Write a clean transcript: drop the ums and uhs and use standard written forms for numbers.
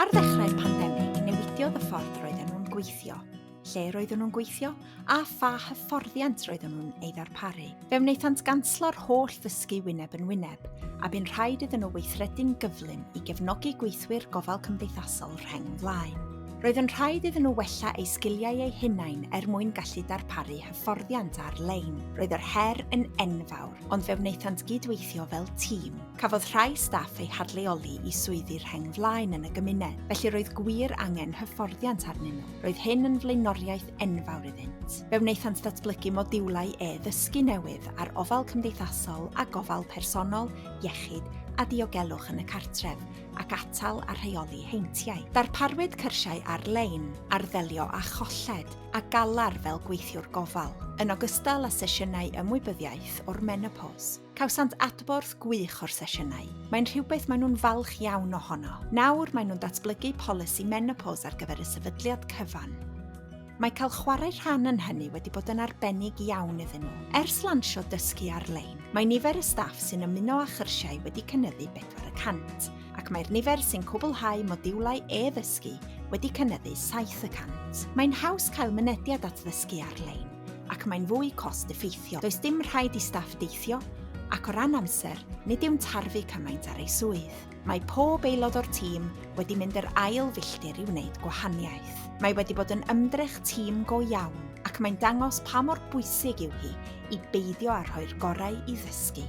Ar ddechrau'r pandemig, newidiodd y ffordd roedden nhw'n gweithio, lle roedden nhw'n gweithio, a pha hyfforddiant roedden nhw'n ei ddarparu. Fe wnaethant ganslo'r holl ddysgu wyneb yn wyneb, a bu'n rhaid iddyn nhw weithredu'n gyflym i gefnogi gweithwyr gofal cymdeithasol rheng flaen. Roedd yn rhaid iddyn nhw wella eu sgiliau eu hunain mwyn gallu darparu hyfforddiant ar-lein. Roedd yr her yn enfawr, ond fe wnaethant gydweithio fel tîm. Cafodd rhai staff eu hadleoli i swyddi rheng flaen yn y gymuned, felly roedd gwir angen hyfforddiant arnyn nhw. Roedd hyn yn flaenoriaeth enfawr iddynt. Fe wnaethant datblygu modiwlau e-ddysgu newydd ar ofal cymdeithasol a gofal personol, iechyd a diogelwch yn y cartref, ac atal a rheoli heintiau. Darparwyd cyrsiau ar-lein, arddelio a cholled, a galar fel gweithiwr gofal, yn ogystal â sesiynau ymwybyddiaeth o'r menopos. Cawsant adborth gwych o'r sesiynau. Mae'n rhywbeth maen nhw'n falch iawn ohono. Nawr maen nhw'n datblygu polisi menopos ar gyfer y sefydliad cyfan. Mae cael chwarae rhan yn hynny wedi bod yn arbennig iawn iddyn nhw. Ers lansio dysgu ar-lein, mae nifer y staff sy'n ymuno â chyrsiau wedi cynyddu 4%, ac mae'r nifer sy'n cwblhau modiwlau e-ddysgu wedi cynyddu 7%. Mae'n haws cael mynediad at ddysgu ar-lein, ac mae'n fwy cost effeithiol. Does dim rhaid i staff deithio, ac o ran amser, nid yw'n tarfu cymaint ar ei swydd. Mae pob aelod o'r tîm wedi mynd yr ail filltir i wneud gwahaniaeth. Mae wedi bod yn ymdrech tîm go iawn, ac mae'n dangos pa mor bwysig yw hi i beidio â rhoi'r gorau i ddysgu.